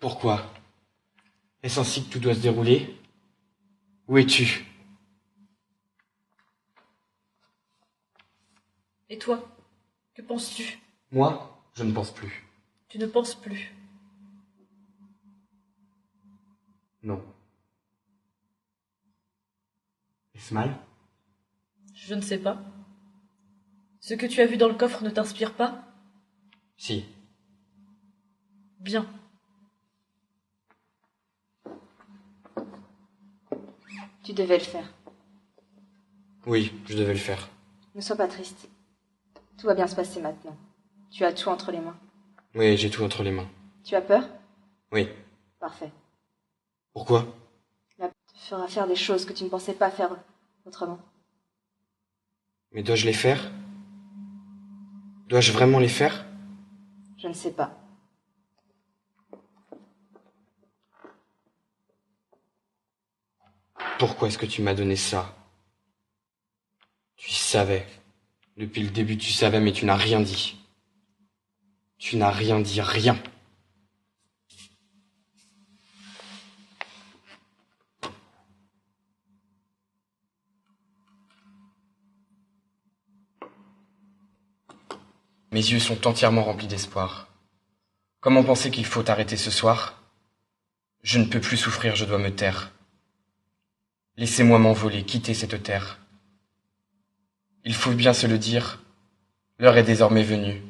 Pourquoi? Est-ce ainsi que tout doit se dérouler? Où es-tu? Et toi, que penses-tu? Moi, je ne pense plus. Tu ne penses plus. Non. Est-ce mal? Je ne sais pas. Ce que tu as vu dans le coffre ne t'inspire pas? Si. Bien. Tu devais le faire. Oui, je devais le faire. Ne sois pas triste. Tout va bien se passer maintenant. Tu as tout entre les mains. Oui, j'ai tout entre les mains. Tu as peur? Oui. Parfait. Pourquoi? La peur te fera faire des choses que tu ne pensais pas faire autrement. Mais dois-je les faire? Dois-je vraiment les faire? Je ne sais pas. Pourquoi est-ce que tu m'as donné ça? Tu savais. Depuis le début, tu savais, mais tu n'as rien dit. Tu n'as rien dit, rien. Mes yeux sont entièrement remplis d'espoir. Comment penser qu'il faut arrêter ce soir? Je ne peux plus souffrir, je dois me taire. Laissez-moi m'envoler, quitter cette terre. Il faut bien se le dire, l'heure est désormais venue.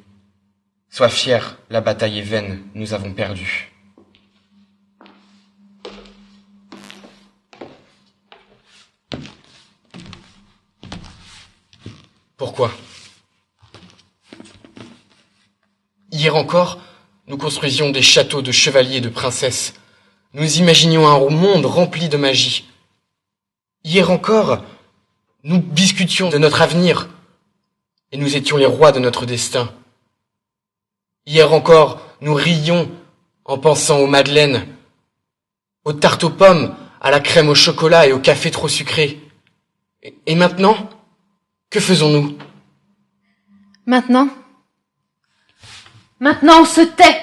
Sois fier, la bataille est vaine, nous avons perdu. Pourquoi? Hier encore, nous construisions des châteaux de chevaliers et de princesses. Nous imaginions un monde rempli de magie. Hier encore, nous discutions de notre avenir, et nous étions les rois de notre destin. Hier encore, nous rions en pensant aux madeleines, aux tartes aux pommes, à la crème au chocolat et au café trop sucré. Et maintenant, que faisons-nous? Maintenant, on se tait!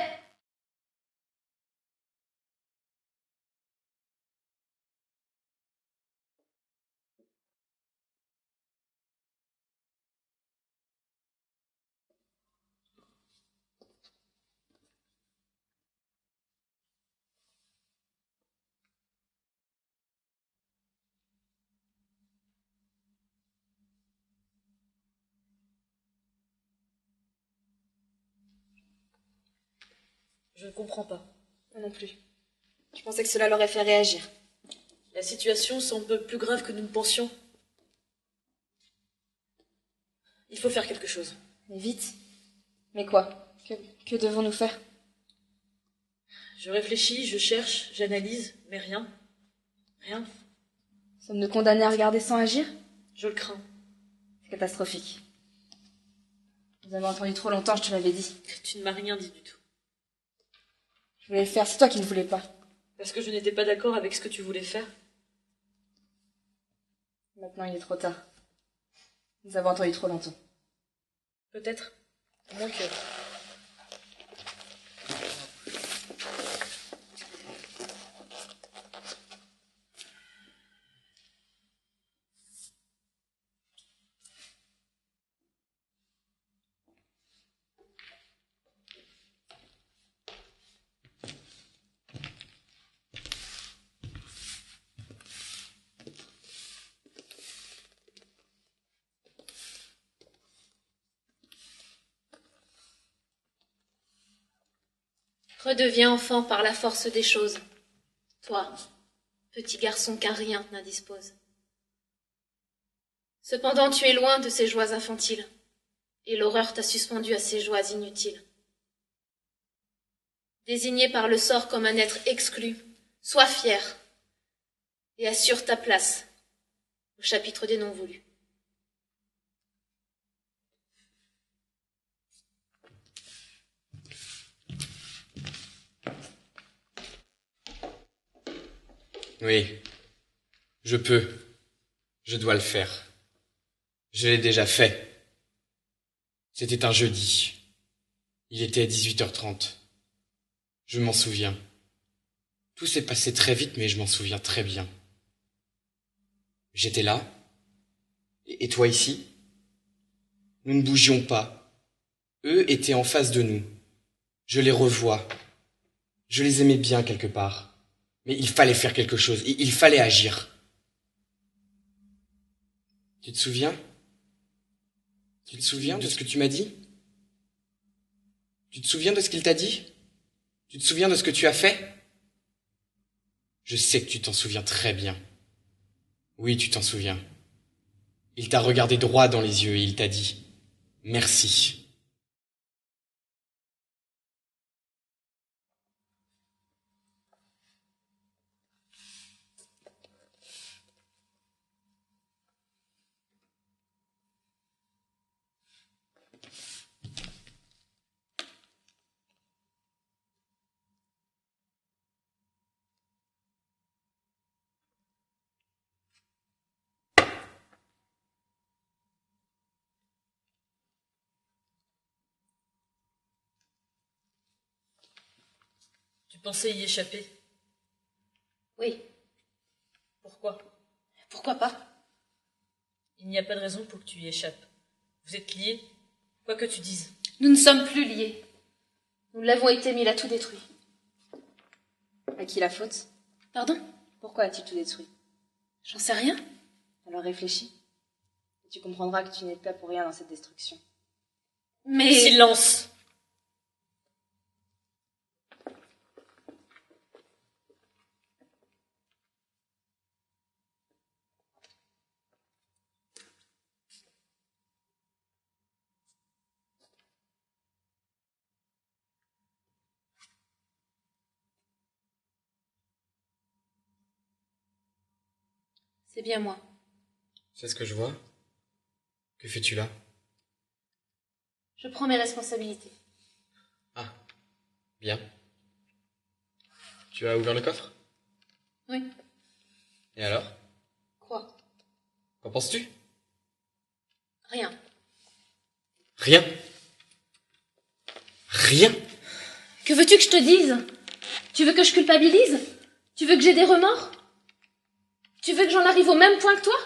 Je ne comprends pas. Moi non plus. Je pensais que cela l'aurait fait réagir. La situation semble plus grave que nous ne pensions. Il faut faire quelque chose. Mais vite. Mais quoi? Que devons-nous faire? Je réfléchis, je cherche, j'analyse, mais rien. Rien. Sommes-nous condamnés à regarder sans agir? Je le crains. C'est catastrophique. Nous avons attendu trop longtemps, je te l'avais dit. Tu ne m'as rien dit du tout. Je voulais le faire, c'est toi qui ne voulais pas. Parce que je n'étais pas d'accord avec ce que tu voulais faire. Maintenant, il est trop tard. Nous avons attendu trop longtemps. Peut-être. À moins que... Redeviens enfant par la force des choses. Toi, petit garçon qu'un rien n'indispose. Cependant tu es loin de ces joies infantiles, et l'horreur t'a suspendu à ces joies inutiles. Désigné par le sort comme un être exclu, sois fier, et assure ta place au chapitre des non voulus. Oui, je peux. Je dois le faire. Je l'ai déjà fait. C'était un jeudi. Il était 18h30. Je m'en souviens. Tout s'est passé très vite, mais je m'en souviens très bien. J'étais là, et toi ici. Nous ne bougions pas. Eux étaient en face de nous. Je les revois. Je les aimais bien quelque part. Mais il fallait faire quelque chose, il fallait agir. Tu te souviens? Tu te souviens de ce que tu m'as dit? Tu te souviens de ce qu'il t'a dit? Tu te souviens de ce que tu as fait? Je sais que tu t'en souviens très bien. Oui, tu t'en souviens. Il t'a regardé droit dans les yeux et il t'a dit « Merci ». Tu pensais y échapper? Oui, Pourquoi? pourquoi pas? Il n'y a pas de raison pour que tu y échappes. Vous êtes liés, quoi que tu dises. Nous ne sommes plus liés. Nous l'avons été, mais il a tout détruit. À qui la faute? Pardon? Pourquoi a-t-il tout détruit? J'en sais rien. Alors réfléchis. Et tu comprendras que tu n'es pas pour rien dans cette destruction. Mais... Silence! C'est bien moi. C'est ce que je vois. Que fais-tu là? Je prends mes responsabilités. Ah, bien. Tu as ouvert le coffre? Oui. Et alors? Quoi? Qu'en penses-tu? Rien. Rien. Rien. Que veux-tu que je te dise? Tu veux que je culpabilise? Tu veux que j'ai des remords? Tu veux que j'en arrive au même point que toi?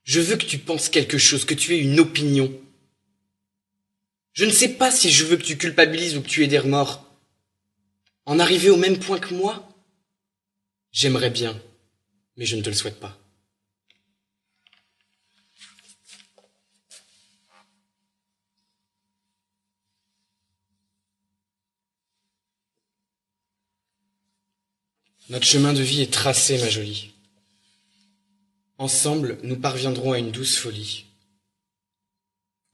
Je veux que tu penses quelque chose, que tu aies une opinion. Je ne sais pas si je veux que tu culpabilises ou que tu aies des remords. En arriver au même point que moi? J'aimerais bien, mais je ne te le souhaite pas. Notre chemin de vie est tracé, ma jolie. Ensemble, nous parviendrons à une douce folie.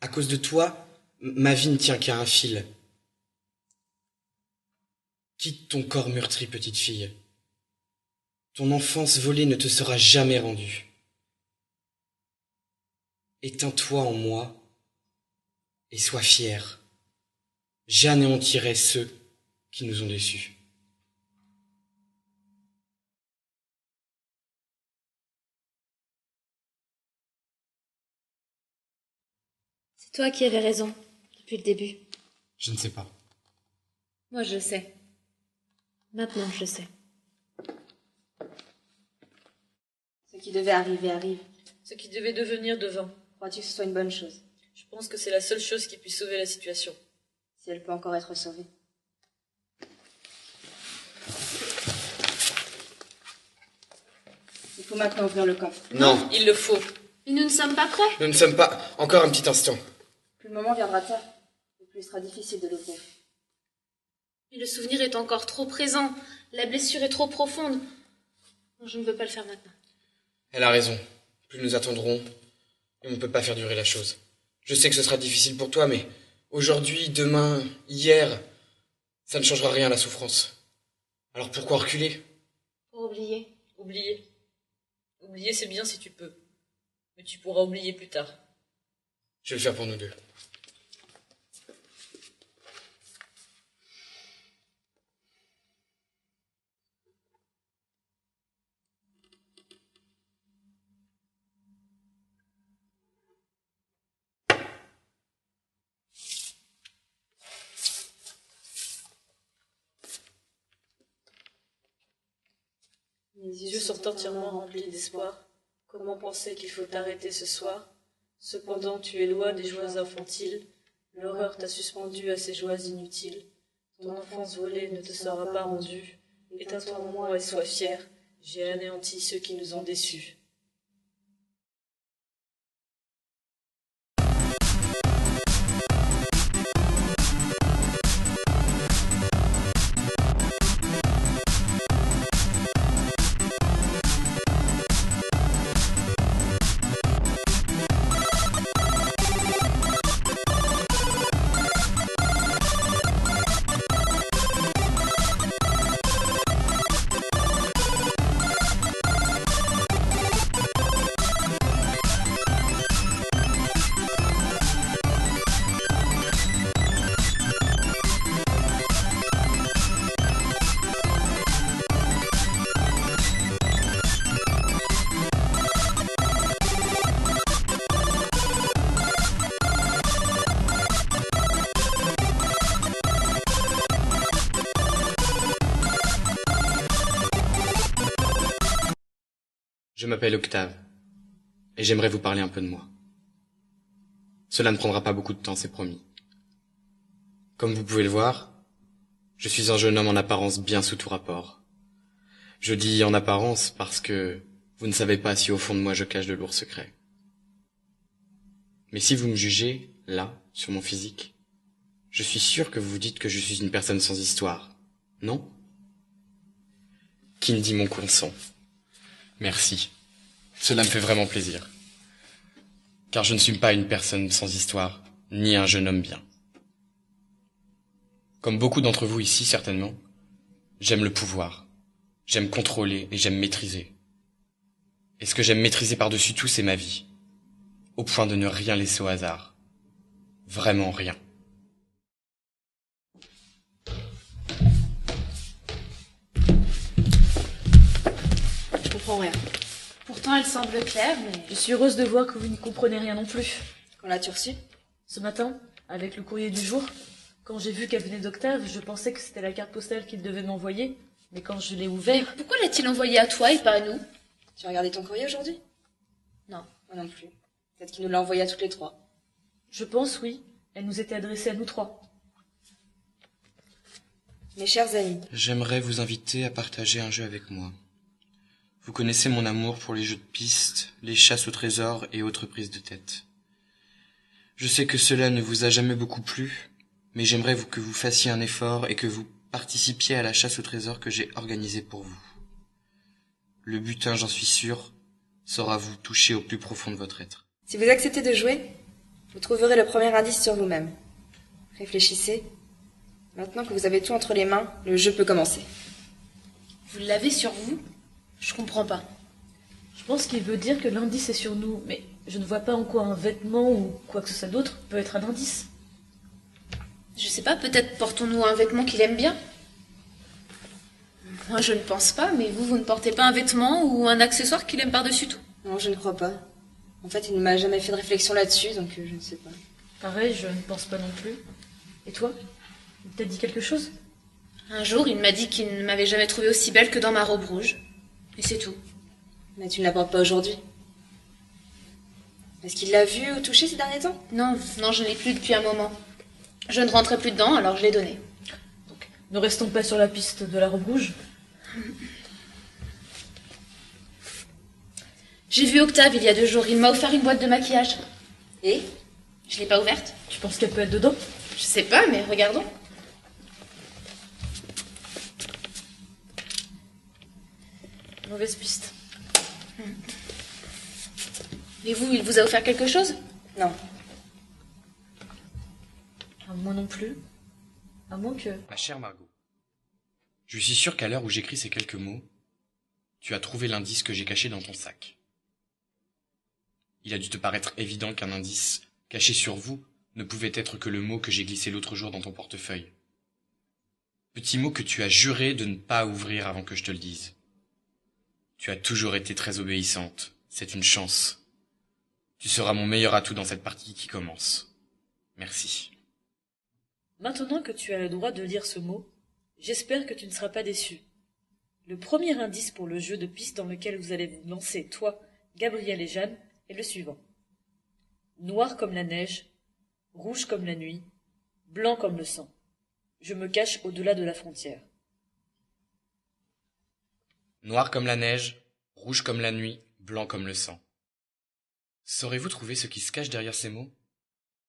À cause de toi, ma vie ne tient qu'à un fil. Quitte ton corps meurtri, petite fille. Ton enfance volée ne te sera jamais rendue. Éteins-toi en moi et sois fière. J'anéantirai ceux qui nous ont déçus. C'est toi qui avais raison, depuis le début. Je ne sais pas. Moi, je sais. Maintenant, je sais. Ce qui devait arriver arrive. Ce qui devait devenir devint. Crois-tu que ce soit une bonne chose? Je pense que c'est la seule chose qui puisse sauver la situation. Si elle peut encore être sauvée. Il faut maintenant ouvrir le coffre. Non, Il le faut. Mais nous ne sommes pas prêts. nous ne sommes pas. Encore un petit instant. Plus le moment viendra tard, et plus il sera difficile de l'ouvrir. Mais le souvenir est encore trop présent. La blessure est trop profonde. Non, je ne veux pas le faire maintenant. Elle a raison. Plus nous attendrons, et on ne peut pas faire durer la chose. Je sais que ce sera difficile pour toi, mais aujourd'hui, demain, hier, ça ne changera rien à la souffrance. Alors pourquoi reculer? Pour oublier. Oublier. Oublier, c'est bien si tu peux. Mais tu pourras oublier plus tard. Je vais le faire pour nous deux. Mes yeux sont entièrement remplis d'espoir. Comment penser qu'il faut t'arrêter ce soir? Cependant tu es loin des joies infantiles. L'horreur t'a suspendu à ces joies inutiles. Ton enfance volée ne te sera pas rendue. Éteins-toi en moi et sois fier. J'ai anéanti ceux qui nous ont déçus. Je m'appelle Octave, et j'aimerais vous parler un peu de moi. Cela ne prendra pas beaucoup de temps, c'est promis. Comme vous pouvez le voir, je suis un jeune homme en apparence bien sous tout rapport. Je dis en apparence parce que vous ne savez pas si au fond de moi je cache de lourds secrets. Mais si vous me jugez, là, sur mon physique, je suis sûr que vous vous dites que je suis une personne sans histoire, non? Qui me dit mon consent? Merci. Cela me fait vraiment plaisir. Car je ne suis pas une personne sans histoire, ni un jeune homme bien. Comme beaucoup d'entre vous ici, certainement, j'aime le pouvoir. J'aime contrôler et j'aime maîtriser. Et ce que j'aime maîtriser par-dessus tout, c'est ma vie. Au point de ne rien laisser au hasard. Vraiment rien. Je comprends rien. Pourtant, elle semble claire, mais... Je suis heureuse de voir que vous n'y comprenez rien non plus. Quand l'as-tu reçu? Ce matin, avec le courrier du jour, quand j'ai vu qu'elle venait d'Octave, je pensais que c'était la carte postale qu'il devait m'envoyer. Mais quand je l'ai Mais ouvert... pourquoi l'a-t-il envoyé à toi et pas à nous? Tu as regardé ton courrier aujourd'hui? Non. Moi non plus. Peut-être qu'il nous l'a envoyé à toutes les trois. Je pense, oui. Elle nous était adressée à nous trois. Mes chers amis, J'aimerais vous inviter à partager un jeu avec moi. Vous connaissez mon amour pour les jeux de piste, les chasses au trésor et autres prises de tête. Je sais que cela ne vous a jamais beaucoup plu, mais j'aimerais que vous fassiez un effort et que vous participiez à la chasse au trésor que j'ai organisée pour vous. Le butin, j'en suis sûr, saura vous toucher au plus profond de votre être. si vous acceptez de jouer, vous trouverez le premier indice sur vous-même. Réfléchissez. Maintenant que vous avez tout entre les mains, le jeu peut commencer. Vous l'avez sur vous? Je comprends pas. Je pense qu'il veut dire que l'indice est sur nous, mais je ne vois pas en quoi un vêtement ou quoi que ce soit d'autre peut être un indice. Je sais pas, peut-être portons-nous un vêtement qu'il aime bien? Moi, je ne pense pas, mais vous ne portez pas un vêtement ou un accessoire qu'il aime par-dessus tout? Non, je ne crois pas. En fait, il ne m'a jamais fait de réflexion là-dessus, donc je ne sais pas. Pareil, je ne pense pas non plus. Et toi? Il t'a dit quelque chose? Un jour, il m'a dit qu'il ne m'avait jamais trouvée aussi belle que dans ma robe rouge. Et c'est tout. Mais tu ne la portes pas aujourd'hui. Est-ce qu'il l'a vue ou touchée ces derniers temps? Non, je ne l'ai plus depuis un moment. Je ne rentrais plus dedans, alors je l'ai donné. Donc, ne restons pas sur la piste de la robe rouge. J'ai vu Octave il y a 2 jours. Il m'a offert une boîte de maquillage. Et? Je l'ai pas ouverte. Tu penses qu'elle peut être dedans? Je sais pas, mais regardons. Mauvaise piste. Et vous, il vous a offert quelque chose? Non. Ah, moi non plus. À moins que... Ma chère Margot, je suis sûr qu'à l'heure où j'écris ces quelques mots, tu as trouvé l'indice que j'ai caché dans ton sac. Il a dû te paraître évident qu'un indice caché sur vous ne pouvait être que le mot que j'ai glissé l'autre jour dans ton portefeuille. Petit mot que tu as juré de ne pas ouvrir avant que je te le dise. Tu as toujours été très obéissante, c'est une chance. Tu seras mon meilleur atout dans cette partie qui commence. Merci. Maintenant que tu as le droit de lire ce mot, j'espère que tu ne seras pas déçu. Le premier indice pour le jeu de piste dans lequel vous allez vous lancer, toi, Gabriel et Jeanne, est le suivant. Noir comme la neige, rouge comme la nuit, blanc comme le sang. Je me cache au-delà de la frontière. Noir comme la neige, rouge comme la nuit, blanc comme le sang. Saurez-vous trouver ce qui se cache derrière ces mots?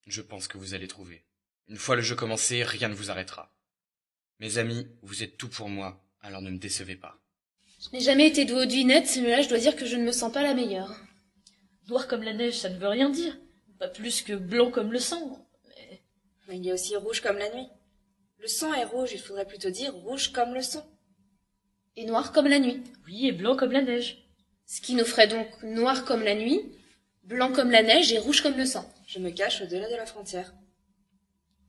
Je pense que vous allez trouver. Une fois le jeu commencé, rien ne vous arrêtera. Mes amis, vous êtes tout pour moi, alors ne me décevez pas. Je n'ai jamais été douée aux devinettes, mais là je dois dire que je ne me sens pas la meilleure. Noir comme la neige, ça ne veut rien dire. Pas plus que blanc comme le sang. Mais il y a aussi rouge comme la nuit. Le sang est rouge, il faudrait plutôt dire rouge comme le sang. Et noir comme la nuit. Oui, et blanc comme la neige. Ce qui nous ferait donc noir comme la nuit, blanc comme la neige et rouge comme le sang. Je me cache au-delà de la frontière.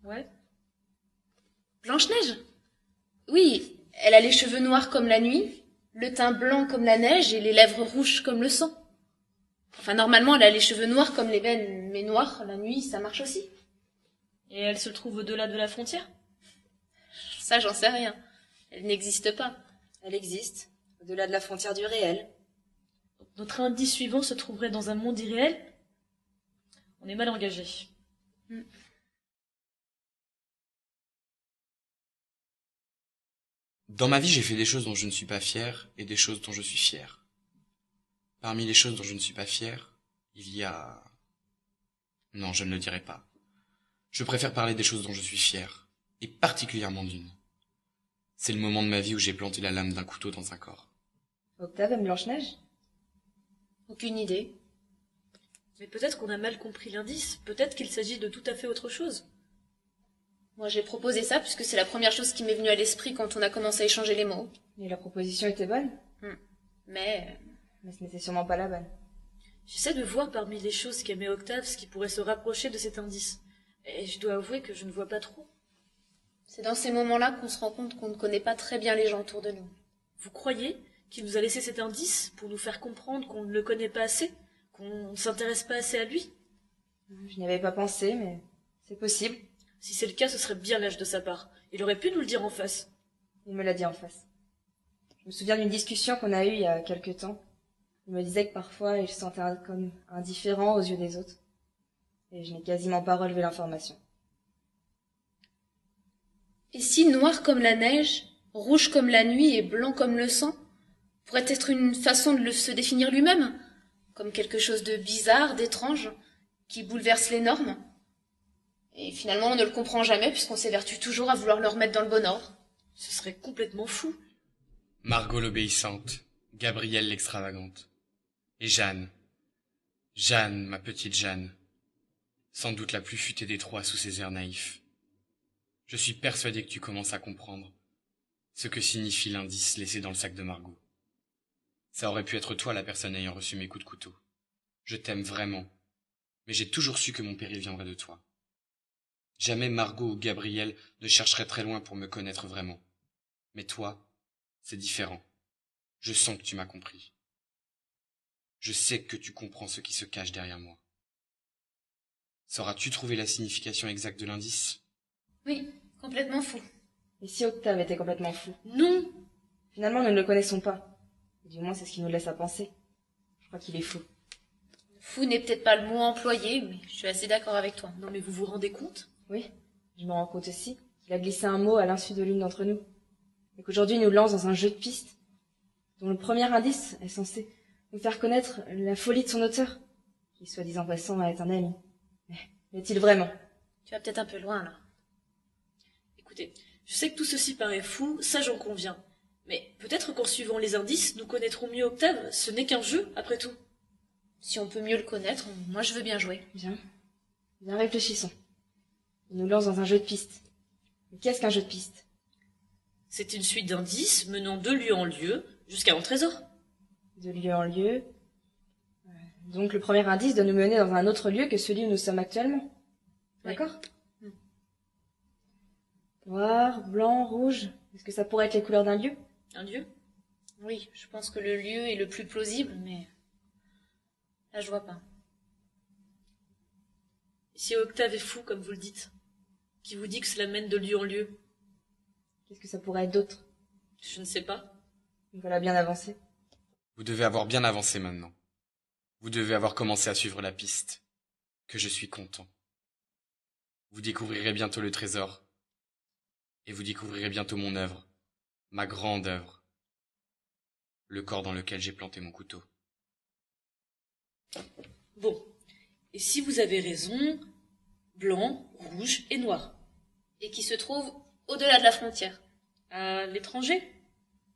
Ouais. Blanche-Neige? Oui, elle a les cheveux noirs comme la nuit, le teint blanc comme la neige et les lèvres rouges comme le sang. Enfin, normalement, elle a les cheveux noirs comme les veines, mais noirs, la nuit, ça marche aussi. Et elle se trouve au-delà de la frontière? Ça, j'en sais rien. Elle n'existe pas. Elle existe, au-delà de la frontière du réel. Notre indice suivant se trouverait dans un monde irréel? On est mal engagé. Dans ma vie, j'ai fait des choses dont je ne suis pas fier et des choses dont je suis fier. Parmi les choses dont je ne suis pas fier, il y a... Non, je ne le dirai pas. Je préfère parler des choses dont je suis fier, et particulièrement d'une. C'est le moment de ma vie où j'ai planté la lame d'un couteau dans un corps. Octave aime Blanche-Neige? Aucune idée. Mais peut-être qu'on a mal compris l'indice. Peut-être qu'il s'agit de tout à fait autre chose. Moi, j'ai proposé ça puisque c'est la première chose qui m'est venue à l'esprit quand on a commencé à échanger les mots. Et la proposition était bonne? Mais ce n'était sûrement pas la bonne. J'essaie de voir parmi les choses qu'aimait Octave ce qui pourrait se rapprocher de cet indice. Et je dois avouer que je ne vois pas trop. c'est dans ces moments-là qu'on se rend compte qu'on ne connaît pas très bien les gens autour de nous. Vous croyez qu'il nous a laissé cet indice pour nous faire comprendre qu'on ne le connaît pas assez, qu'on ne s'intéresse pas assez à lui? Je n'y avais pas pensé, mais c'est possible. Si c'est le cas, ce serait bien lâche de sa part. Il aurait pu nous le dire en face. Il me l'a dit en face. Je me souviens d'une discussion qu'on a eue il y a quelque temps. Il me disait que parfois il se sentait comme indifférent aux yeux des autres. Et je n'ai quasiment pas relevé l'information. Et si noir comme la neige, rouge comme la nuit et blanc comme le sang pourrait être une façon de se définir lui-même, comme quelque chose de bizarre, d'étrange, qui bouleverse les normes. Et finalement, on ne le comprend jamais puisqu'on s'évertue toujours à vouloir le remettre dans le bon ordre. Ce serait complètement fou. Margot l'obéissante, Gabrielle l'extravagante. Et Jeanne. Jeanne, ma petite Jeanne. Sans doute la plus futée des trois sous ses airs naïfs. Je suis persuadé que tu commences à comprendre ce que signifie l'indice laissé dans le sac de Margot. Ça aurait pu être toi la personne ayant reçu mes coups de couteau. Je t'aime vraiment, mais j'ai toujours su que mon péril viendrait de toi. Jamais Margot ou Gabriel ne chercheraient très loin pour me connaître vraiment. Mais toi, c'est différent. Je sens que tu m'as compris. Je sais que tu comprends ce qui se cache derrière moi. Sauras-tu trouver la signification exacte de l'indice? Oui, complètement fou. Et si Octave était complètement fou? Non! Finalement, nous ne le connaissons pas. Du moins, c'est ce qui nous laisse à penser. Je crois qu'il est fou. Fou n'est peut-être pas le mot employé, mais je suis assez d'accord avec toi. Non mais vous vous rendez compte? Oui, je me rends compte aussi qu'il a glissé un mot à l'insu de l'une d'entre nous. Et qu'aujourd'hui, il nous lance dans un jeu de pistes, dont le premier indice est censé nous faire connaître la folie de son auteur, qui soi-disant passant est un ami. Mais l'est-il vraiment? Tu vas peut-être un peu loin, là. Écoutez, je sais que tout ceci paraît fou, ça j'en conviens. Mais peut-être qu'en suivant les indices, nous connaîtrons mieux Octave. Ce n'est qu'un jeu, après tout. Si on peut mieux le connaître, moi je veux bien jouer. Bien. Bien, réfléchissons. Il nous lance dans un jeu de pistes. Mais qu'est-ce qu'un jeu de pistes? C'est une suite d'indices menant de lieu en lieu jusqu'à un trésor. De lieu en lieu. Donc le premier indice doit nous mener dans un autre lieu que celui où nous sommes actuellement. D'accord? Noir, blanc, rouge. Est-ce que ça pourrait être les couleurs d'un lieu? Un lieu? Oui, je pense que le lieu est le plus plausible, mais là je vois pas. Si Octave est fou, comme vous le dites, qui vous dit que cela mène de lieu en lieu? Qu'est-ce que ça pourrait être d'autre? Je ne sais pas. Voilà bien avancé. Vous devez avoir bien avancé maintenant. Vous devez avoir commencé à suivre la piste. Que je suis content. Vous découvrirez bientôt le trésor. Et vous découvrirez bientôt mon œuvre. Ma grande œuvre. Le corps dans lequel j'ai planté mon couteau. Bon, et si vous avez raison, blanc, rouge et noir. Et qui se trouve au-delà de la frontière. À l'étranger?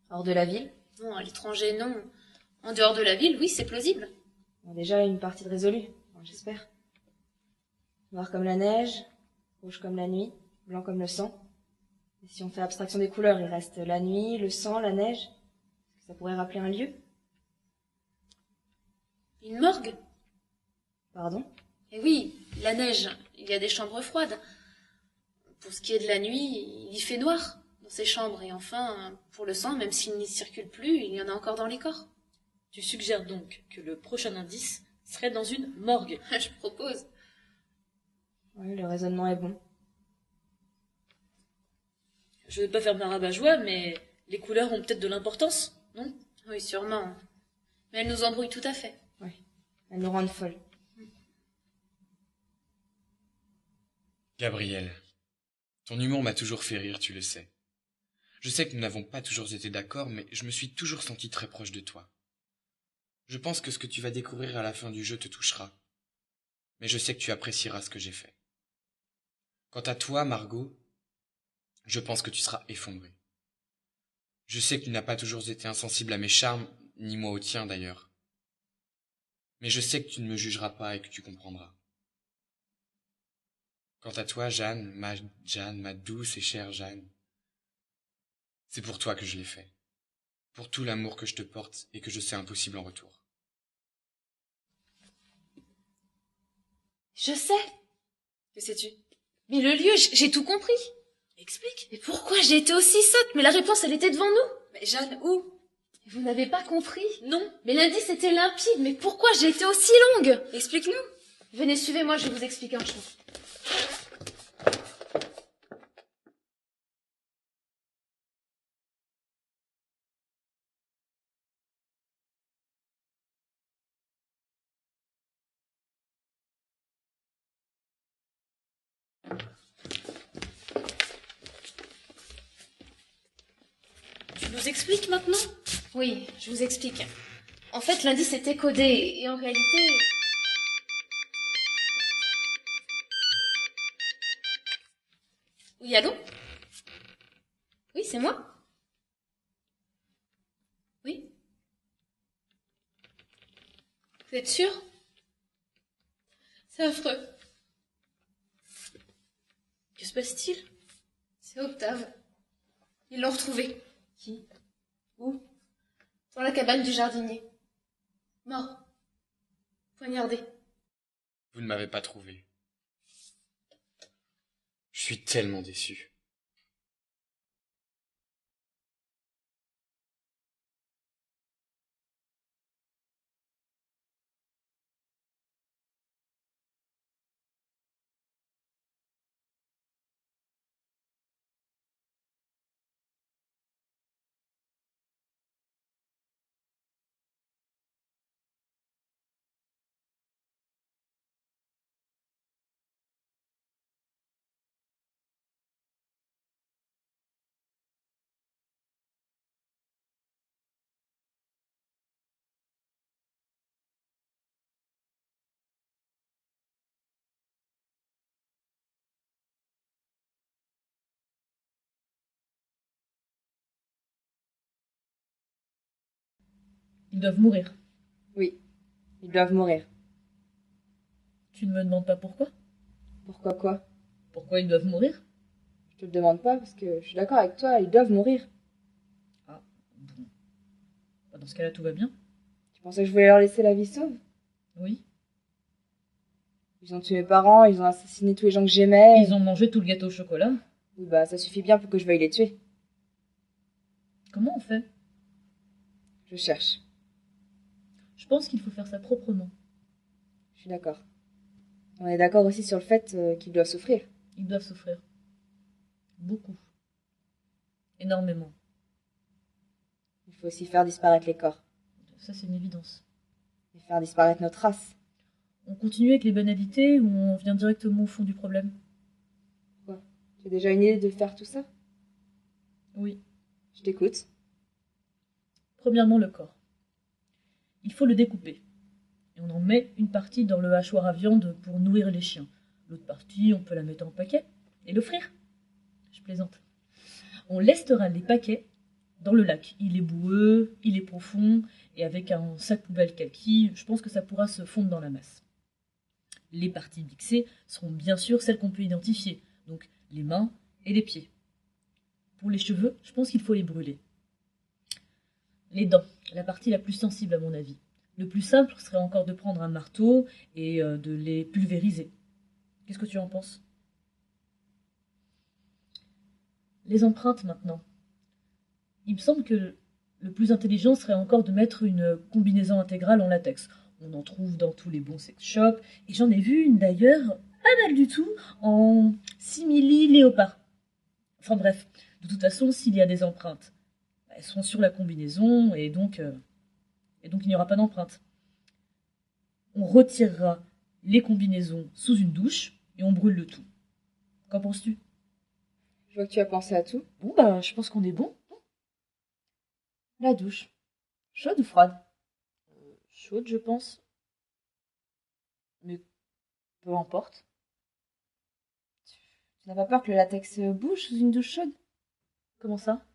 Hors de la ville? Non, à l'étranger, non. En dehors de la ville, oui, c'est plausible. Bon, déjà, une partie de résolue, enfin, j'espère. Noir comme la neige, rouge comme la nuit, blanc comme le sang. Et si on fait abstraction des couleurs, il reste la nuit, le sang, la neige. Est-ce que ça pourrait rappeler un lieu? Une morgue? Pardon? Eh oui, la neige, il y a des chambres froides. Pour ce qui est de la nuit, il y fait noir dans ces chambres. Et enfin, pour le sang, même s'il n'y circule plus, il y en a encore dans les corps. Tu suggères donc que le prochain indice serait dans une morgue. Je propose. Oui, le raisonnement est bon. Je ne vais pas faire ma rabat-joie, mais les couleurs ont peut-être de l'importance, non? Oui, sûrement. Mais elles nous embrouillent tout à fait. Oui, elles nous rendent folles. Gabriel, ton humour m'a toujours fait rire, tu le sais. Je sais que nous n'avons pas toujours été d'accord, mais je me suis toujours senti très proche de toi. Je pense que ce que tu vas découvrir à la fin du jeu te touchera. Mais je sais que tu apprécieras ce que j'ai fait. Quant à toi, Margot, je pense que tu seras effondrée. Je sais que tu n'as pas toujours été insensible à mes charmes, ni moi au tien d'ailleurs. Mais je sais que tu ne me jugeras pas et que tu comprendras. Quant à toi, Jeanne, ma douce et chère Jeanne, c'est pour toi que je l'ai fait. Pour tout l'amour que je te porte et que je sais impossible en retour. Je sais. Que sais-tu? Mais le lieu, j'ai tout compris. Explique. Mais pourquoi j'ai été aussi sotte? Mais la réponse, elle était devant nous. Mais Jeanne, où? Vous n'avez pas compris? Non. Mais l'indice était limpide. Mais pourquoi j'ai été aussi longue? Explique-nous. Venez, suivez-moi, je vais vous expliquer un chose. Tu nous expliques maintenant? Oui, je vous explique. En fait, l'indice était codé, et en réalité... Oui, allô? Oui, c'est moi? Oui? Vous êtes sûr? C'est affreux. Que se passe-t-il? C'est Octave. Ils l'ont retrouvé. Qui? Où? Dans la cabane du jardinier. Mort. Poignardé. Vous ne m'avez pas trouvé. Je suis tellement déçu. Ils doivent mourir. Oui, ils doivent mourir. Tu ne me demandes pas pourquoi? Pourquoi quoi? Pourquoi ils doivent mourir? Je te le demande pas parce que je suis d'accord avec toi, ils doivent mourir. Ah, bon. Bah, dans ce cas-là, tout va bien. Tu pensais que je voulais leur laisser la vie sauve? Oui. Ils ont tué mes parents, ils ont assassiné tous les gens que j'aimais. Ils ont mangé tout le gâteau au chocolat. Oui, bah ça suffit bien pour que je veuille les tuer. Comment on fait? Je cherche. Je pense qu'il faut faire ça proprement. Je suis d'accord. On est d'accord aussi sur le fait qu'ils doivent souffrir. Ils doivent souffrir. Beaucoup. Énormément. Il Il faut aussi faire disparaître les corps. Ça, c'est une évidence. Et faire disparaître notre race. On continue avec les banalités ou on vient directement au fond du problème? Quoi? Tu as déjà une idée de faire tout ça? Oui. Je t'écoute. Premièrement, le corps. Il faut le découper. Et on en met une partie dans le hachoir à viande pour nourrir les chiens. L'autre partie, on peut la mettre en paquet et l'offrir. Je plaisante. On lestera les paquets dans le lac. Il est boueux, il est profond, et avec un sac poubelle kaki, je pense que ça pourra se fondre dans la masse. Les parties mixées seront bien sûr celles qu'on peut identifier, donc les mains et les pieds. Pour les cheveux, je pense qu'il faut les brûler. Les dents, la partie la plus sensible à mon avis. Le plus simple serait encore de prendre un marteau et de les pulvériser. Qu'est-ce que tu en penses? Les empreintes maintenant. Il me semble que le plus intelligent serait encore de mettre une combinaison intégrale en latex. On en trouve dans tous les bons sex shops, et j'en ai vu une d'ailleurs, pas mal du tout, en simili léopard. Enfin bref, de toute façon, s'il y a des empreintes, elles seront sur la combinaison, et donc il n'y aura pas d'empreinte. On retirera les combinaisons sous une douche, et on brûle le tout. Qu'en penses-tu? Je vois que tu as pensé à tout. Bon, bah, je pense qu'on est bon. La douche. Chaude ou froide? Chaude, je pense. Mais peu importe. Tu n'as pas peur que le latex bouge sous une douche chaude? Comment ça?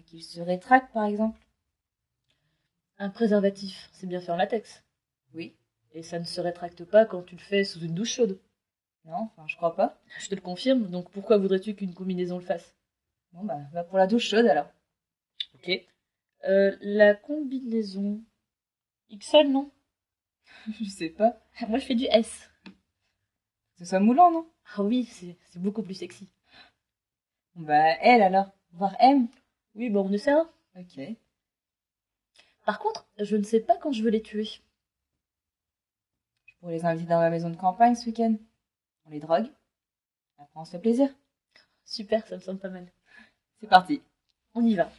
Qu'il se rétracte, par exemple? Un préservatif, c'est bien fait en latex. Oui. Et ça ne se rétracte pas quand tu le fais sous une douche chaude. Non, enfin, je crois pas. Je te le confirme, donc pourquoi voudrais-tu qu'une combinaison le fasse? Bon, bah, va pour la douche chaude, alors. Ok. La combinaison... XL, non? Je sais pas. Moi, je fais du S. Que ce soit moulant, non? Ah oui, c'est beaucoup plus sexy. Bon, bah, L, alors. Voir M. Oui, bah on essaiera. Ok. Par contre, je ne sais pas quand je veux les tuer. Je pourrais les inviter dans ma maison de campagne ce week-end. On les drogue. Après, on se fait plaisir. Super, ça me semble pas mal. C'est parti. On y va.